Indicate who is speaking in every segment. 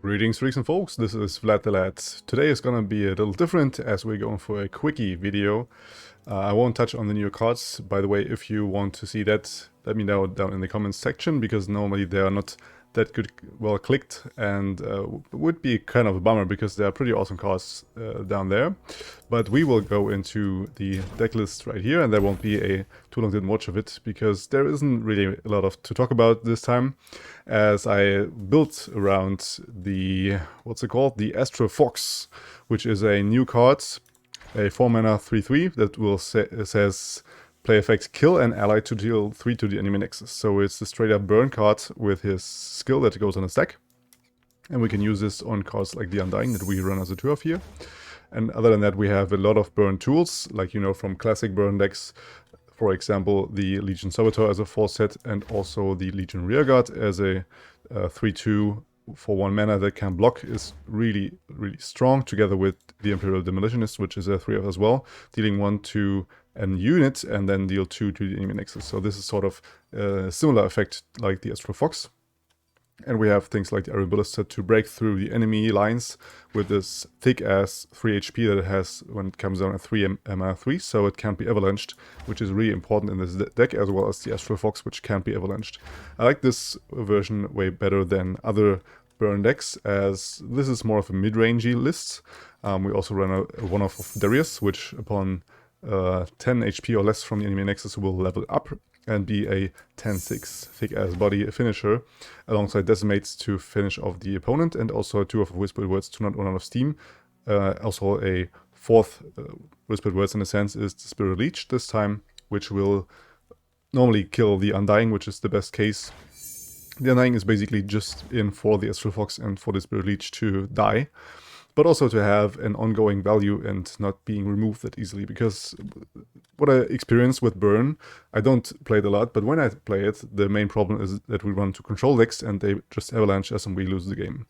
Speaker 1: Greetings, freaks and folks, this is Vlad the Lad. Today is gonna be a little different as we're going for a quickie video. I won't touch on the new cards. By the way, if you want to see that, let me know down in the comments section, because normally they are not that good, well clicked, and would be kind of a bummer because they are pretty awesome cards down there. But we will go into the deck list right here, and there won't be a too long didn't watch of it because there isn't really a lot of to talk about this time, as I built around the, what's it called, the Astral Fox, which is a new card, a 4-mana 3/3 that will says play effect kill an ally to deal 3 to the enemy Nexus. So it's the straight up burn card with his skill that goes on a stack. And we can use this on cards like the Undying that we run as a 2-of here. And other than that, we have a lot of burn tools, like you know from classic burn decks. For example, the Legion Saboteur as a 4 set, and also the Legion Rearguard as a 3/2 for 1 mana that can block is really strong, together with the Imperial Demolitionist, which is a 3-of as well, dealing 1 to an unit and then deal 2 to the enemy Nexus. So this is sort of a similar effect like the Astral Fox. And we have things like the Iron Ballista to break through the enemy lines with this thick ass 3 HP that it has when it comes down at 3 mana 3, so it can't be avalanched, which is really important in this deck, as well as the Astral Fox, which can't be avalanched. I like this version way better than other burn decks, as this is more of a mid-rangey list. We also run a one-off of Darius, which upon 10 HP or less from the enemy Nexus will level up and be a 10/6 thick-ass body finisher, alongside Decimates to finish off the opponent, and also 2 of Whispered Words to not run out of steam. Also a 4th Whispered Words in a sense is the Spirit Leech this time, which will normally kill the Undying, which is the best case. The Undying is basically just in for the Astral Fox and for the Spirit Leech to die, but also to have an ongoing value and not being removed that easily, because what I experience with Burn, I don't play it a lot, but when I play it, the main problem is that we run to control decks and they just avalanche us and we lose the game.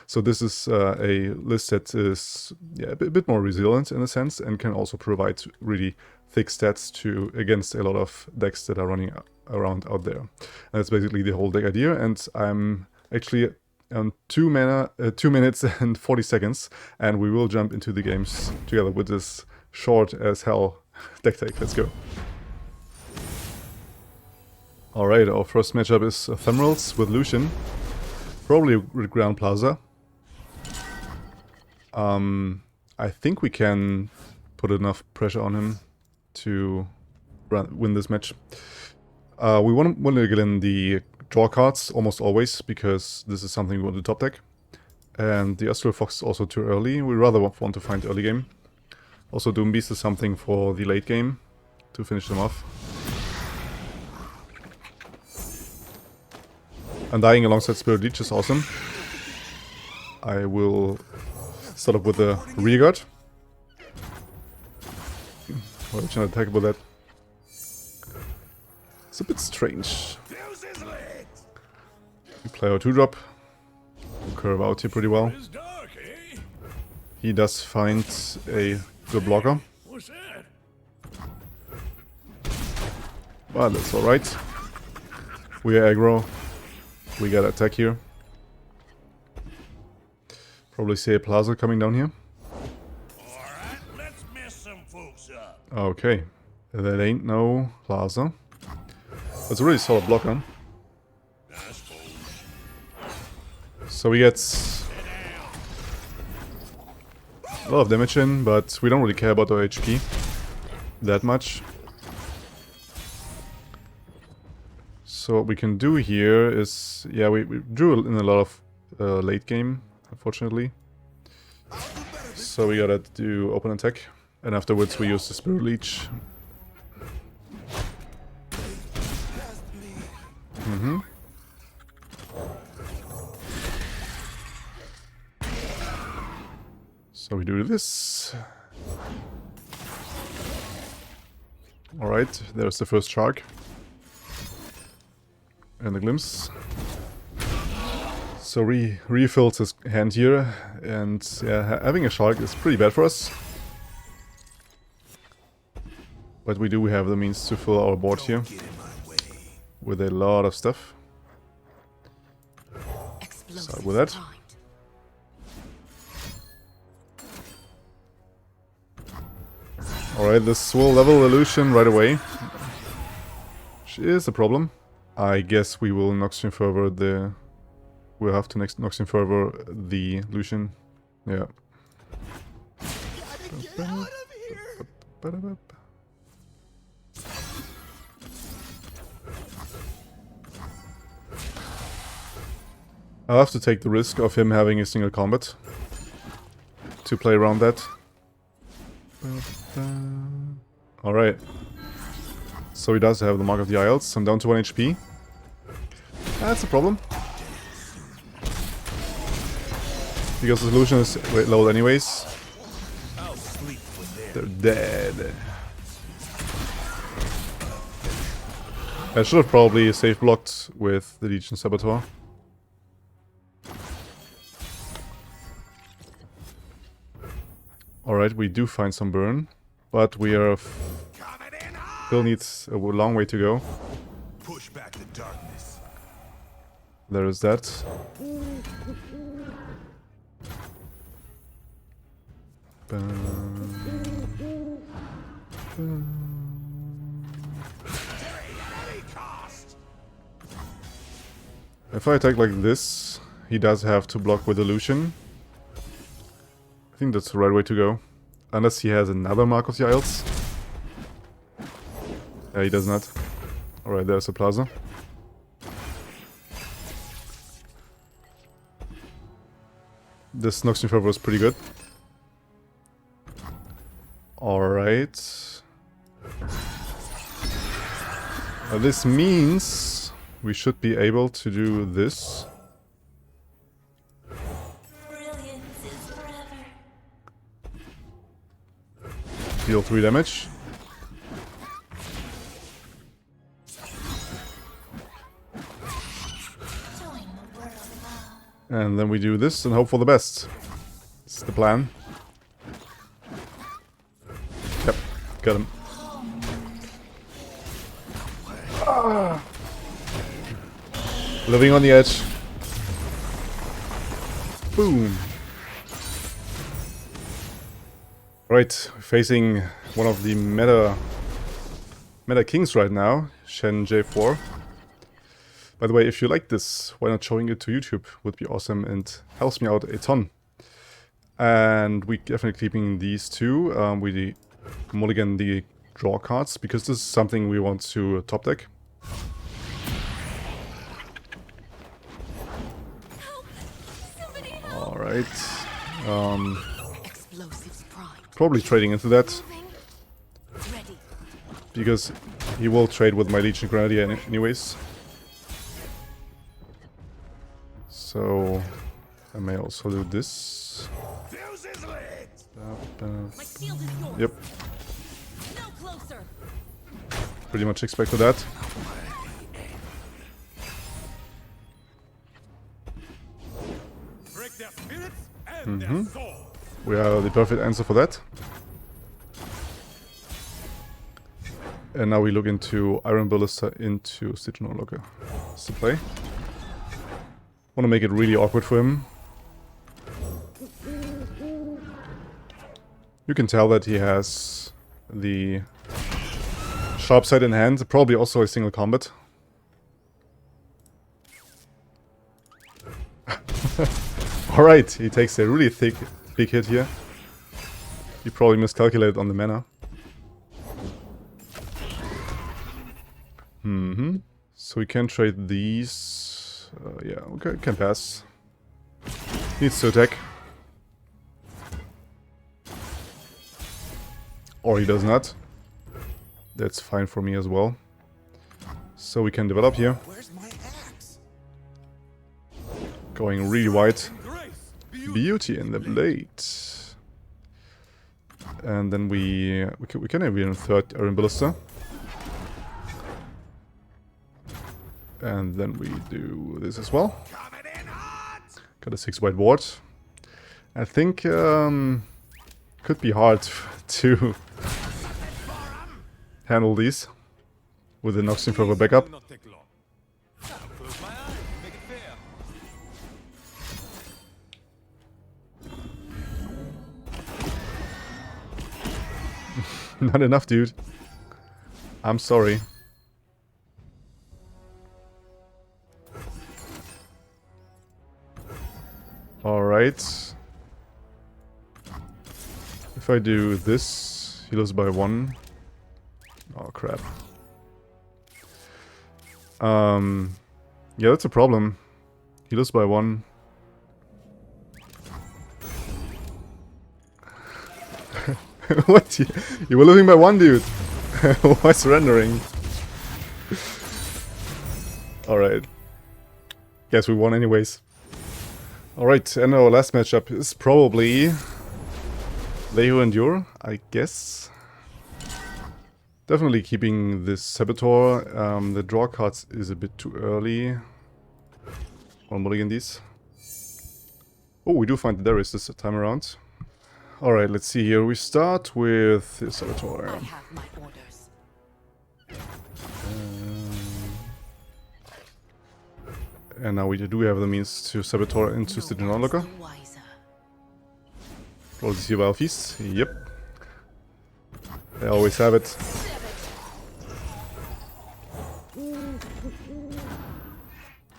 Speaker 1: So this is a list that is a bit more resilient in a sense, and can also provide really thick stats against a lot of decks that are running around out there. And that's basically the whole deck idea, and I'm actually on 2 minutes and 40 seconds, and we will jump into the games together with this short as hell deck take. Let's go. Alright, our first matchup is Ephemerals with Lucian, probably with Ground Plaza. I think we can put enough pressure on him to win this match. We want to get in the draw cards almost always, because this is something we want to top deck. And the Astral Fox is also too early. We rather want to find early game. Also Doom Beast is something for the late game to finish them off. Undying alongside Spirit Leech is awesome. I will start up with the Rearguard. Why should I attack with that? It's a bit strange. We play our 2-drop. Curve out here pretty well. He does find a good blocker. But that's alright. We are aggro. We got attack here. Probably see a Plaza coming down here. Okay. That ain't no Plaza. That's a really solid blocker. So we get a lot of damage in, but we don't really care about our HP that much. So what we can do here is, yeah, we drew in a lot of late game, unfortunately. So we gotta do open attack, and afterwards we use the Spirit Leech. So we do this. Alright, there's the first shark. And a glimpse. So refills his hand here, and yeah, having a shark is pretty bad for us. But we do have the means to fill our board here with a lot of stuff. Start with that. Alright, this will level the Lucian right away. Which is a problem. I guess we will Noxian Fervor the... We'll have to next Noxian Fervor the Lucian. Yeah.
Speaker 2: Get out of here!
Speaker 1: I'll have to take the risk of him having a single combat to play around that. Alright. So he does have the Mark of the Isles. I'm down to 1 HP. That's a problem. Because the solution is low anyways. They're dead. I should have probably safe blocked with the Legion Saboteur. Alright, we do find some burn, but we are still needs a long way to go.
Speaker 2: Push back the darkness.
Speaker 1: There is that. If I attack like this, he does have to block with Illusion. I think that's the right way to go. Unless he has another Mark of the Isles. Yeah, he does not. Alright, there's a Plaza. This Noxian Fervor is pretty good. Alright. This means we should be able to do this. Deal 3 damage. And then we do this and hope for the best. This is the plan. Yep, got him. Ah. Living on the edge. Boom. Right, facing one of the meta kings right now, Shen J4. By the way, if you like this, why not showing it to YouTube? Would be awesome and helps me out a ton. And we definitely keeping these two. We mulligan the draw cards because this is something we want to top deck. All right. Probably trading into that. Because he will trade with my Legion Grenadier anyways. So I may also do this. Yep. Pretty much expected that. We are the perfect answer for that. And now we look into Iron Ballista into Stitch Locker. That's the play. Want to make it really awkward for him. You can tell that he has the sharp side in hand, probably also a single combat. Alright, he takes a really big hit here. He probably miscalculated on the mana. So we can trade these. Yeah, okay, can pass. Needs to attack. Or he does not. That's fine for me as well. So we can develop here. Going really wide. Beauty in the blade. And then we can have a third Iron Ballista. And then we do this as well. Got a 6 white ward. I think could be hard to handle these with the Noxian Fervor backup. Not enough, dude. I'm sorry. Alright. If I do this, he loses by 1. Oh crap. Yeah, that's a problem. He loses by 1. What? You were losing by 1, dude. Why surrendering? Alright. Guess we won anyways. Alright, and our last matchup is probably They Who Endure, I guess. Definitely keeping this Saboteur. The draw cards is a bit too early. I'll mulligan these. Oh, we do find the Darius this time around. Alright, let's see here. We start with the Saboteur.
Speaker 3: I have my orders.
Speaker 1: And now we do have the means to Saboteur into Stygian Onlooker. Roll these here Feast. Yep. They always have it.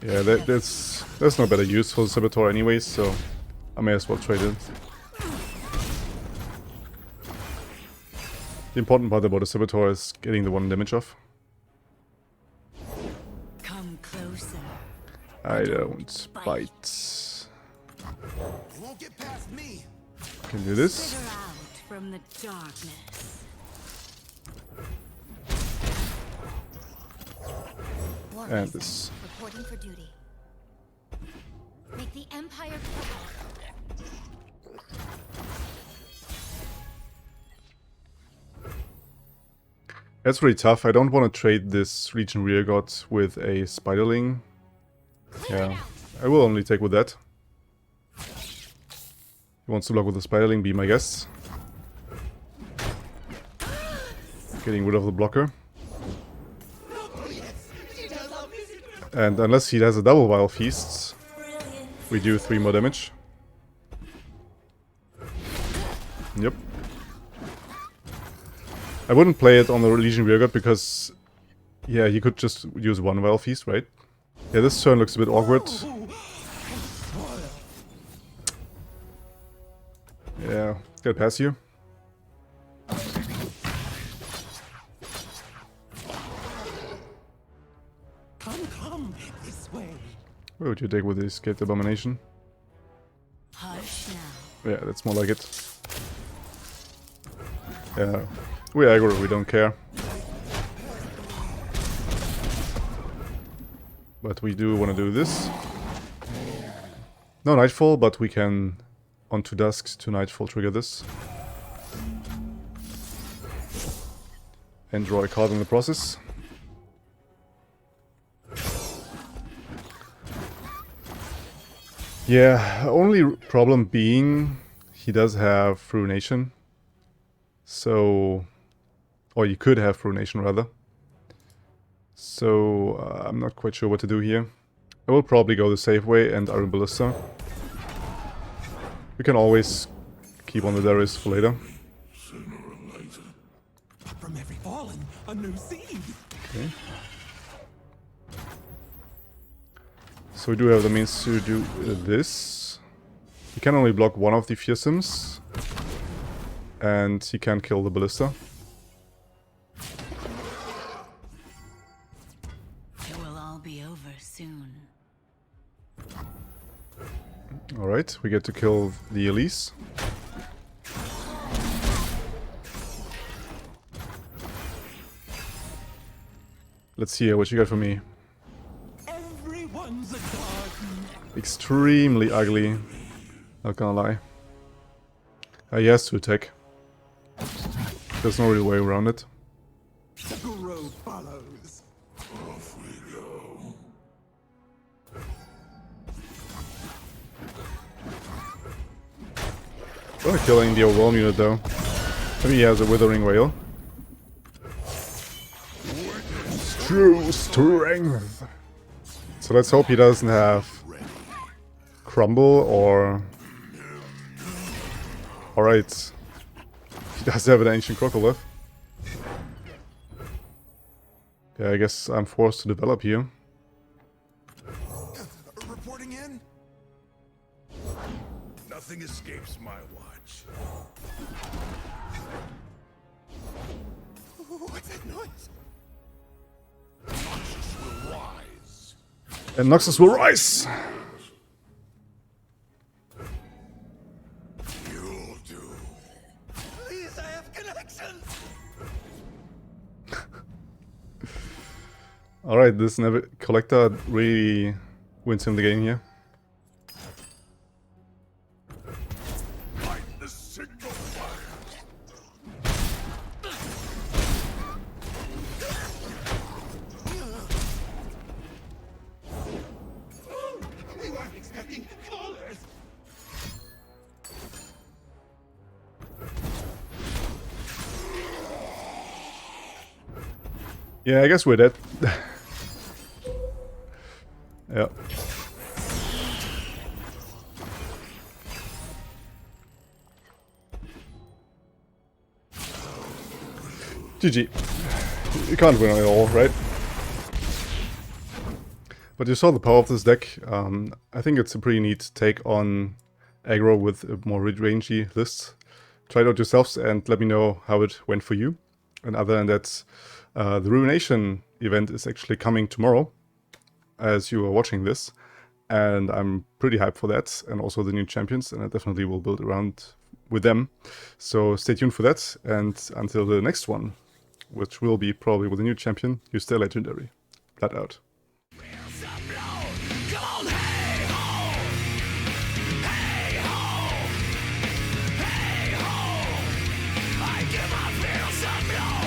Speaker 1: Yeah, there's no better use for the Saboteur anyways, so I may as well trade it. The important part about the Saboteur is getting the 1 damage off.
Speaker 3: Come closer.
Speaker 1: I don't bite.
Speaker 2: You won't get past me.
Speaker 1: Can do this.
Speaker 3: Figure out from the darkness.
Speaker 1: And this.
Speaker 3: Reporting for duty. Make the Empire proud.
Speaker 1: That's really tough. I don't want to trade this Legion Rearguard with a Spiderling. Yeah, I will only take with that. He wants to block with the Spiderling, be my guess. Getting rid of the blocker. And unless he has a double Vile Feasts, we do 3 more damage. Yep. I wouldn't play it on the Legion Rearguard because, yeah, he could just use 1 Vile Feast, right? Yeah, this turn looks a bit awkward. Yeah, get past you.
Speaker 2: Come this way.
Speaker 1: What would you take with this Escaped Abomination?
Speaker 3: Hush now.
Speaker 1: Yeah, that's more like it. Yeah, we aggro, we don't care. But we do want to do this. No Nightfall, but we can, on 2 Dusks to Nightfall, trigger this. And draw a card in the process. Yeah, only problem being he does have Ruination. So, or you could have Ruination rather. So, I'm not quite sure what to do here. I will probably go the safe way and Iron Ballista. We can always keep on the Darius for later.
Speaker 2: From every fallen, a new seed.
Speaker 1: Okay. So we do have the means to do this. He can only block 1 of the Fearsomes. And he can kill the Ballista.
Speaker 3: It will all be over soon.
Speaker 1: Alright, we get to kill the Elise. Let's see what you got for me.
Speaker 2: Everyone's a garden.
Speaker 1: Extremely ugly. Not gonna lie. He has to attack. There's no real way around it.
Speaker 2: The grove follows. Off we go.
Speaker 1: Oh, killing the overwhelm unit though. Maybe he has a Withering Wail. True strength. So let's hope he doesn't have Crumble or... Alright. He does have an Ancient Crocodile. Yeah, I guess I'm forced to develop here.
Speaker 2: Reporting in?
Speaker 4: Nothing escapes my watch.
Speaker 2: What's that noise?
Speaker 4: Noxus will rise.
Speaker 1: And Noxus will rise!
Speaker 4: You'll do.
Speaker 2: Please, I have connections!
Speaker 1: Alright, this collector really wins him the game here.
Speaker 4: Light the signal fire.
Speaker 2: We weren't expecting callers!
Speaker 1: Yeah, I guess we're dead. Yeah. GG. You can't win it all, right? But you saw the power of this deck. I think it's a pretty neat take on aggro with a more mid-rangey lists. Try it out yourselves and let me know how it went for you. And other than that, the Ruination event is actually coming tomorrow, as you are watching this, and I'm pretty hyped for that, and also the new champions, and I definitely will build around with them. So stay tuned for that, and until the next one, which will be probably with a new champion, you stay legendary. Vlad out.
Speaker 4: I give my fears some blow.